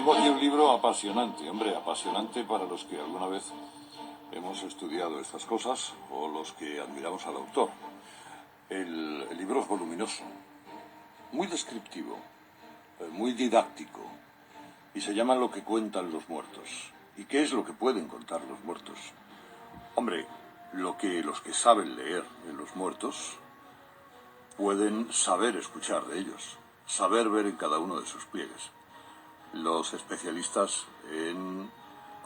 Tengo aquí un libro apasionante, hombre, apasionante para los que alguna vez hemos estudiado estas cosas o los que admiramos al autor. El libro es voluminoso, muy descriptivo, muy didáctico, y se llama Lo que cuentan los muertos. ¿Y qué es lo que pueden contar los muertos? Hombre, lo que los que saben leer en los muertos pueden saber escuchar de ellos, saber ver en cada uno de sus pliegues. Los especialistas en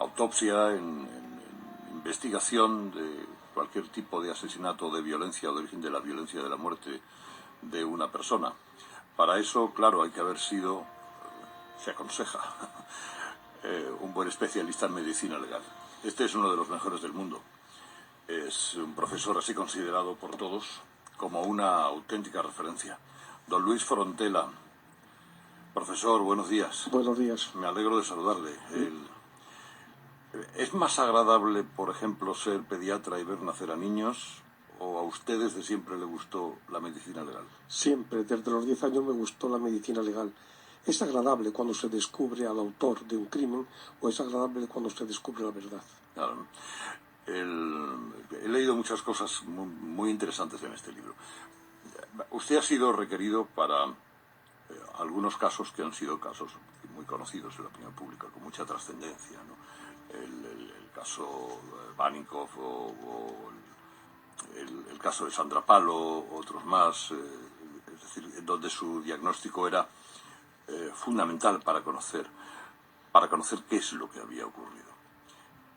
autopsia, en investigación de cualquier tipo de asesinato, de violencia o de origen de la violencia, de la muerte de una persona. Para eso, claro, hay que haber sido, se aconseja, un buen especialista en medicina legal. Este es uno de los mejores del mundo. Es un profesor así considerado por todos como una auténtica referencia. Don Luis Frontela. Profesor, buenos días. Buenos días. Me alegro de saludarle. ¿Es más agradable, por ejemplo, ser pediatra y ver nacer a niños? ¿O a usted desde siempre le gustó la medicina legal? Siempre, desde los 10 años me gustó la medicina legal. ¿Es agradable cuando se descubre al autor de un crimen o es agradable cuando se descubre la verdad? Claro. He leído muchas cosas muy interesantes en este libro. Usted ha sido requerido para algunos casos que han sido casos muy conocidos en la opinión pública, con mucha trascendencia, ¿no? El caso Baninkoff o el caso de Sandra Palo, otros más, es decir, donde su diagnóstico era fundamental para conocer qué es lo que había ocurrido.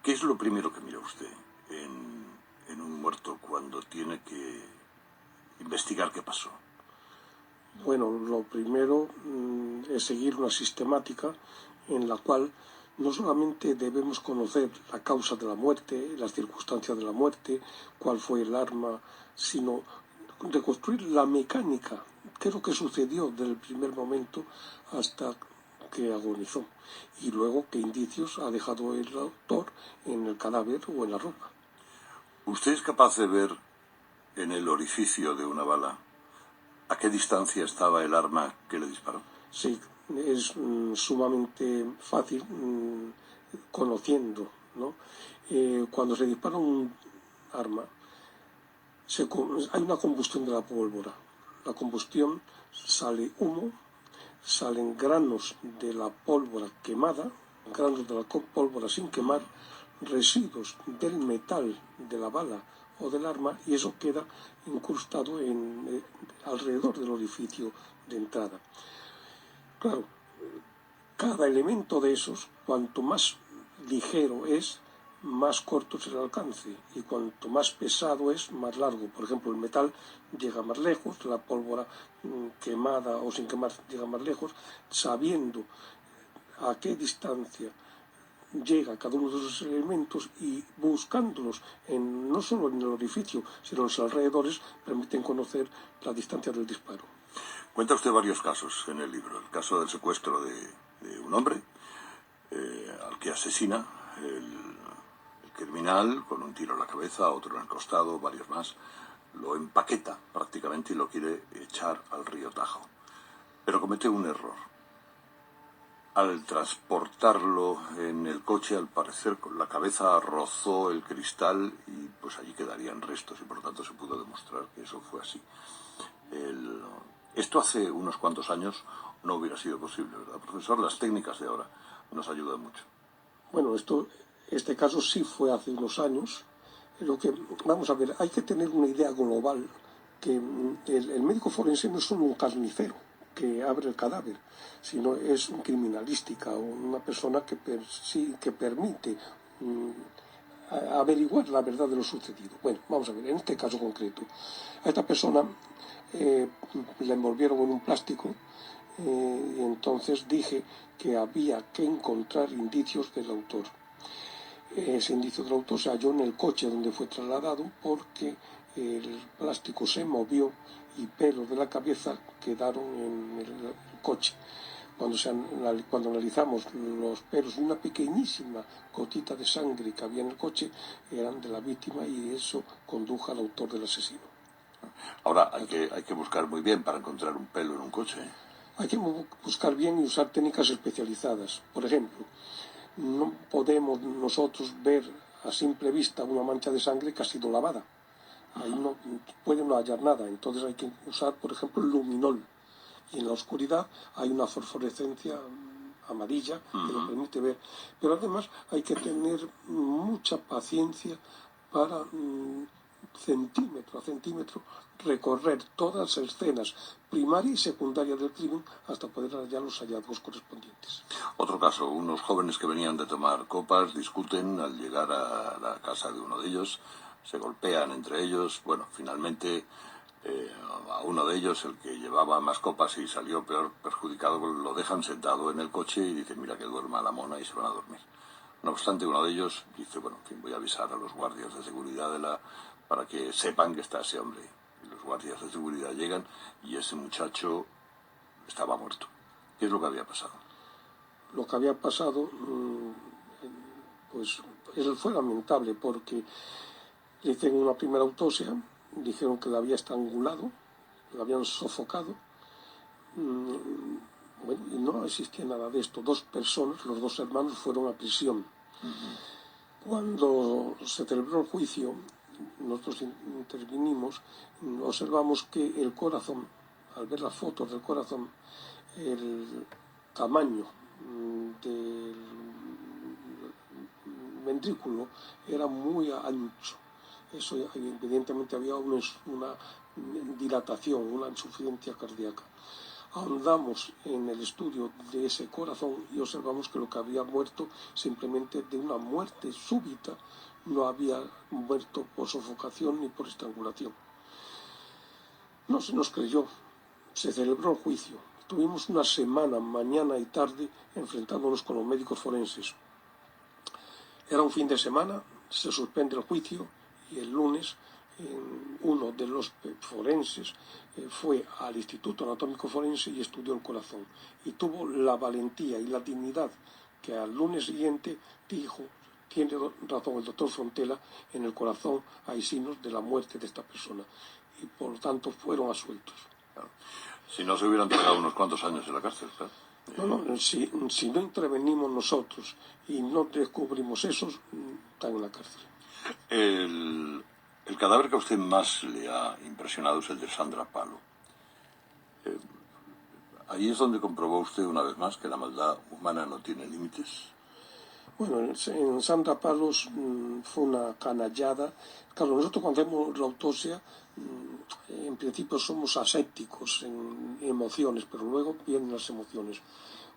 ¿Qué es lo primero que mira usted en un muerto cuando tiene que investigar qué pasó? Bueno, lo primero es seguir una sistemática en la cual no solamente debemos conocer la causa de la muerte, las circunstancias de la muerte, cuál fue el arma, sino reconstruir la mecánica, qué es lo que sucedió desde el primer momento hasta que agonizó, y luego qué indicios ha dejado el autor en el cadáver o en la ropa. ¿Usted es capaz de ver en el orificio de una bala a qué distancia estaba el arma que le disparó? Sí, es sumamente fácil conociendo, ¿no? Cuando se dispara un arma, hay una combustión de la pólvora. La combustión, sale humo, salen granos de la pólvora quemada, granos de la pólvora sin quemar, residuos del metal de la bala o del arma, y eso queda incrustado alrededor del orificio de entrada. Claro, cada elemento de esos, cuanto más ligero es, más corto es el alcance, y cuanto más pesado es, más largo. Por ejemplo, el metal llega más lejos, la pólvora quemada o sin quemar llega más lejos, sabiendo a qué distancia llega cada uno de esos elementos y buscándolos no solo en el orificio, sino en los alrededores, permiten conocer la distancia del disparo. Cuenta usted varios casos en el libro. El caso del secuestro de un hombre al que asesina el criminal con un tiro en la cabeza, otro en el costado, varios más. Lo empaqueta prácticamente y lo quiere echar al río Tajo. Pero comete un error. Al transportarlo en el coche, al parecer, la cabeza rozó el cristal y pues allí quedarían restos y por lo tanto se pudo demostrar que eso fue así. Esto hace unos cuantos años no hubiera sido posible, ¿verdad, profesor? Las técnicas de ahora nos ayudan mucho. Bueno, este caso sí fue hace unos años. Vamos a ver, hay que tener una idea global que el médico forense no es solo un carnicero que abre el cadáver, sino es un criminalística, una persona que permite averiguar la verdad de lo sucedido. Bueno, vamos a ver, en este caso concreto, a esta persona la envolvieron en un plástico, y entonces dije que había que encontrar indicios del autor. Ese indicio del autor se halló en el coche donde fue trasladado porque el plástico se movió y pelos de la cabeza quedaron en el coche. Cuando analizamos los pelos, una pequeñísima gotita de sangre que había en el coche eran de la víctima, y eso condujo al autor del asesino. Ahora, hay que buscar muy bien para encontrar un pelo en un coche. Hay que buscar bien y usar técnicas especializadas. Por ejemplo, no podemos nosotros ver a simple vista una mancha de sangre que ha sido lavada. Ahí no puede no hallar nada. Entonces hay que usar, por ejemplo, el luminol. Y en la oscuridad hay una fosforescencia amarilla que lo permite ver. Pero además hay que tener mucha paciencia para centímetro a centímetro recorrer todas las escenas primaria y secundaria del crimen hasta poder hallar los hallazgos correspondientes. Otro caso, unos jóvenes que venían de tomar copas discuten al llegar a la casa de uno de ellos, se golpean entre ellos, bueno, finalmente a uno de ellos, el que llevaba más copas y salió peor perjudicado, lo dejan sentado en el coche y dicen, mira que duerma la mona, y se van a dormir. No obstante, uno de ellos dice, bueno, en fin, voy a avisar a los guardias de seguridad para que sepan que está ese hombre. Y los guardias de seguridad llegan y ese muchacho estaba muerto. ¿Qué es lo que había pasado? Lo que había pasado, pues fue lamentable porque le hicieron una primera autopsia, dijeron que la había estrangulado, la habían sofocado, bueno, y no existía nada de esto. 2 personas, los 2 hermanos, fueron a prisión. Cuando se celebró el juicio, nosotros intervinimos, observamos que el corazón, al ver las fotos del corazón, el tamaño del ventrículo era muy ancho. Eso evidentemente había una dilatación, una insuficiencia cardíaca. Ahondamos en el estudio de ese corazón y observamos que lo que había muerto simplemente de una muerte súbita, no había muerto por sofocación ni por estrangulación. No se nos creyó, se celebró el juicio. Tuvimos una semana, mañana y tarde, enfrentándonos con los médicos forenses. Era un fin de semana, se suspende el juicio y el lunes uno de los forenses fue al Instituto Anatómico Forense y estudió el corazón. Y tuvo la valentía y la dignidad que al lunes siguiente dijo, tiene razón el doctor Frontela, en el corazón hay signos de la muerte de esta persona. Y por lo tanto fueron absueltos. Claro. Si no se hubieran pegado unos cuantos años en la cárcel, claro. No, si no intervenimos nosotros y no descubrimos eso, están en la cárcel. El cadáver que a usted más le ha impresionado es el de Sandra Palo. Ahí es donde comprobó usted una vez más que la maldad humana no tiene límites. Bueno, en Sandra Palos fue una canallada. Claro, nosotros cuando hacemos la autopsia, en principio somos asépticos en emociones, pero luego vienen las emociones.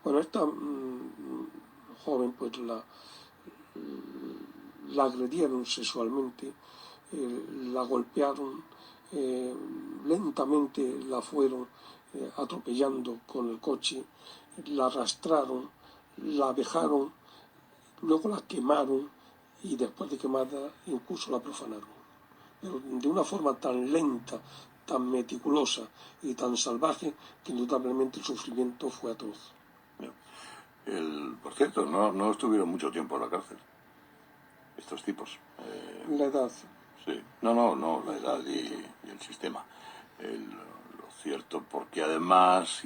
Bueno, esta joven pues la agredieron sexualmente, la golpearon, lentamente la fueron atropellando con el coche, la arrastraron, la dejaron, luego la quemaron y después de quemada incluso la profanaron. Pero de una forma tan lenta, tan meticulosa y tan salvaje que indudablemente el sufrimiento fue atroz. Por cierto, no estuvieron mucho tiempo en la cárcel, estos tipos. La edad. Sí, no, la edad y el sistema. Lo cierto, porque además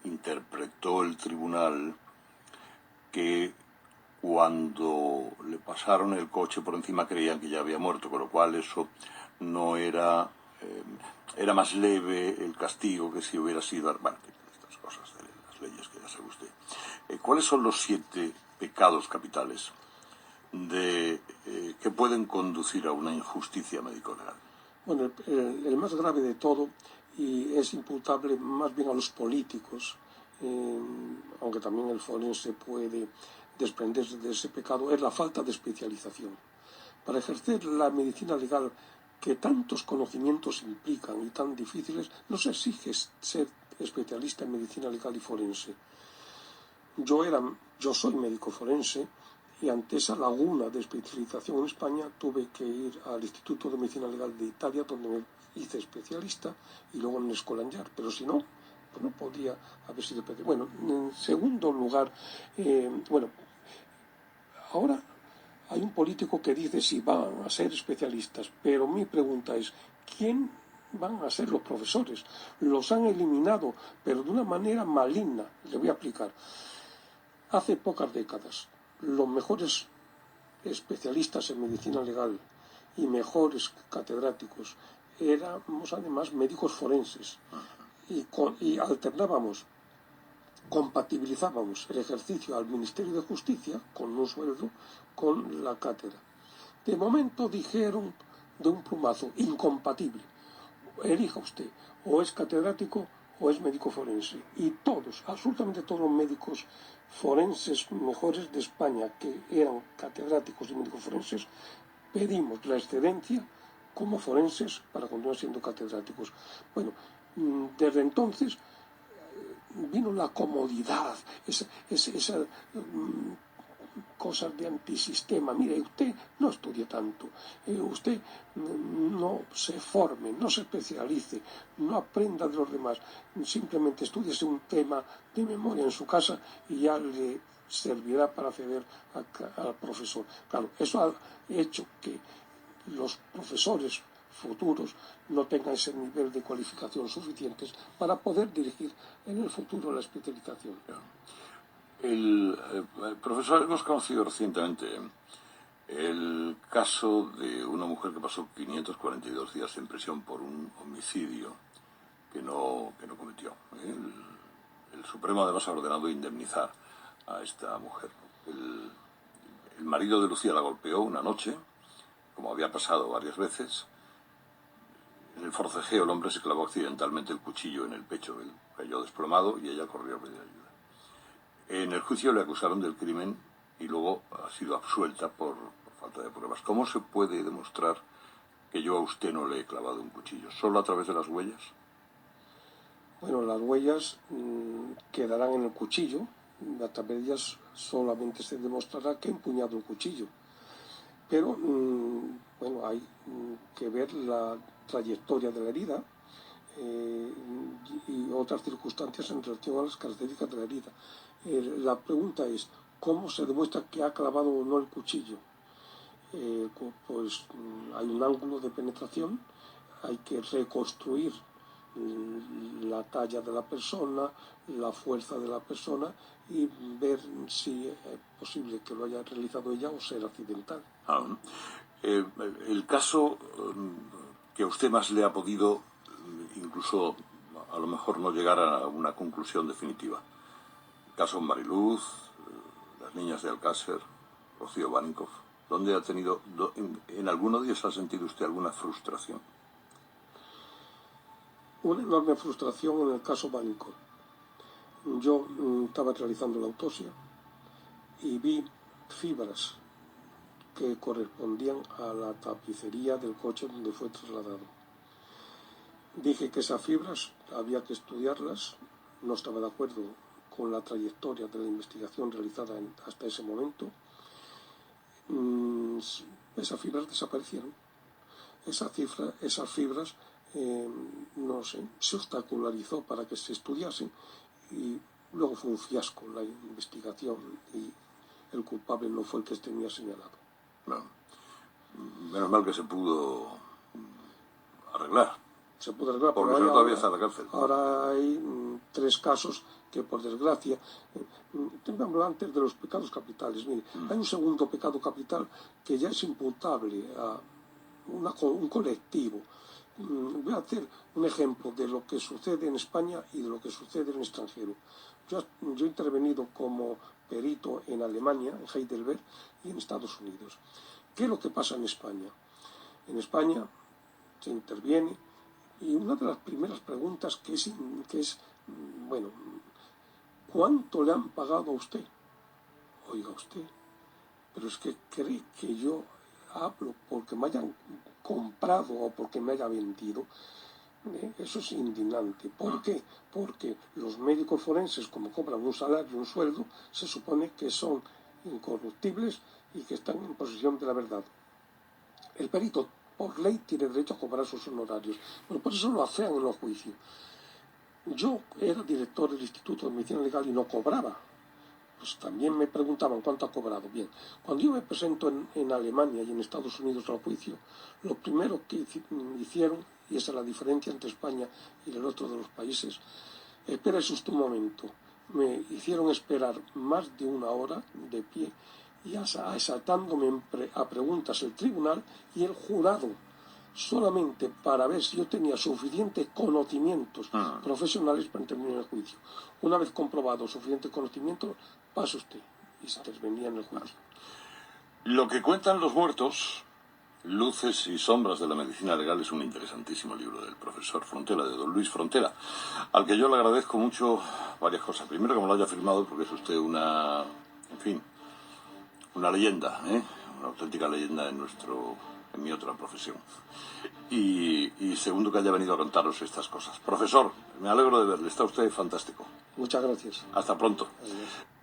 interpretó el tribunal que cuando le pasaron el coche por encima creían que ya había muerto, con lo cual eso no era... era más leve el castigo que si hubiera sido... Bueno, estas cosas de las leyes que ya sabe usted. ¿Cuáles son los 7 pecados capitales que pueden conducir a una injusticia médico-legal? Bueno, el más grave de todo, y es imputable más bien a los políticos, aunque también el forense puede desprenderse de ese pecado, es la falta de especialización. Para ejercer la medicina legal, que tantos conocimientos implican y tan difíciles, no se exige ser especialista en medicina legal y forense. Yo soy médico forense y ante esa laguna de especialización en España tuve que ir al Instituto de Medicina Legal de Italia, donde me hice especialista, y luego en Escolanjar, pero si no, pues no podía haber sido especialista. Bueno, en segundo lugar, ahora hay un político que dice si van a ser especialistas, pero mi pregunta es, ¿quién van a ser los profesores. Los han eliminado, pero de una manera maligna. Le voy a explicar. Hace pocas décadas, los mejores especialistas en medicina legal y mejores catedráticos éramos además médicos forenses y alternábamos, compatibilizábamos el ejercicio al Ministerio de Justicia con un sueldo con la cátedra. De momento dijeron de un plumazo, incompatible. Elija usted, o es catedrático o es médico forense. Y todos, absolutamente todos los médicos forenses mejores de España, que eran catedráticos y médicos forenses, pedimos la excedencia como forenses para continuar siendo catedráticos. Bueno, desde entonces vino la comodidad, esa cosas de antisistema. Mire, usted no estudie tanto, usted no se forme, no se especialice, no aprenda de los demás, simplemente estudiese un tema de memoria en su casa y ya le servirá para acceder al profesor. Claro, eso ha hecho que los profesores futuros no tengan ese nivel de cualificación suficientes para poder dirigir en el futuro la especialización. Profesor, hemos conocido recientemente el caso de una mujer que pasó 542 días en prisión por un homicidio que no cometió. El Supremo además ha ordenado indemnizar a esta mujer. El marido de Lucía la golpeó una noche, como había pasado varias veces. En el forcejeo el hombre se clavó accidentalmente el cuchillo en el pecho, él cayó desplomado y ella corrió a pedir ayuda. En el juicio le acusaron del crimen y luego ha sido absuelta por falta de pruebas. ¿Cómo se puede demostrar que yo a usted no le he clavado un cuchillo? ¿Solo a través de las huellas? Bueno, las huellas quedarán en el cuchillo. A través de ellas solamente se demostrará que he empuñado el cuchillo. Pero, bueno, hay que ver la trayectoria de la herida y otras circunstancias en relación a las características de la herida. La pregunta es, ¿cómo se demuestra que ha clavado o no el cuchillo? Pues hay un ángulo de penetración, hay que reconstruir la talla de la persona, la fuerza de la persona y ver si es posible que lo haya realizado ella o ser accidental. El caso que a usted más le ha podido incluso a lo mejor no llegar a una conclusión definitiva. El caso Mariluz, las niñas de Alcácer, Rocío Baninkoff. ¿Dónde ha tenido, en alguno de ellos ha sentido usted alguna frustración? Una enorme frustración en el caso Baninkoff. Yo estaba realizando la autopsia y vi fibras que correspondían a la tapicería del coche donde fue trasladado. Dije que esas fibras había que estudiarlas, no estaba de acuerdo con la trayectoria de la investigación realizada hasta ese momento. Esas fibras desaparecieron. Esas fibras, no sé, se obstacularizó para que se estudiasen y luego fue un fiasco la investigación y el culpable no fue el que tenía señalado. No. Menos mal que se pudo arreglar. Se pudo arreglar, porque ahora, todavía está en la cárcel. Ahora hay 3 casos que, por desgracia, tengo que hablar antes de los pecados capitales. Mire, hay un segundo pecado capital que ya es imputable a un colectivo. Voy a hacer un ejemplo de lo que sucede en España y de lo que sucede en el extranjero. Yo he intervenido como perito en Alemania, en Heidelberg, y en Estados Unidos. ¿Qué es lo que pasa en España? En España se interviene y una de las primeras preguntas que es, bueno, ¿cuánto le han pagado a usted? Oiga usted, pero es que cree que yo hablo porque me hayan comprado o porque me haya vendido. Eso es indignante. ¿Por qué? Porque los médicos forenses, como cobran un salario, un sueldo, se supone que son incorruptibles y que están en posesión de la verdad. El perito, por ley, tiene derecho a cobrar sus honorarios, pero por eso lo afean en los juicios. Yo era director del Instituto de Medicina Legal y no cobraba. Pues también me preguntaban cuánto ha cobrado. Bien, cuando yo me presento en Alemania y en Estados Unidos al juicio, lo primero que hicieron y esa es la diferencia entre España y el otro de los países. Espérese usted un momento. Me hicieron esperar más de 1 hora de pie y asaltándome a preguntas el tribunal y el jurado, solamente para ver si yo tenía suficientes conocimientos profesionales para intervenir en el juicio. Una vez comprobado suficientes conocimientos, pasa usted y se intervenía en el juicio. Lo que cuentan los muertos, luces y sombras de la medicina legal, es un interesantísimo libro del profesor Frontera, de don Luis Frontera, al que yo le agradezco mucho varias cosas. Primero, que me lo haya firmado, porque es usted una leyenda, una auténtica leyenda en mi otra profesión. Y segundo, que haya venido a contaros estas cosas. Profesor, me alegro de verle, está usted fantástico. Muchas gracias. Hasta pronto. Adiós.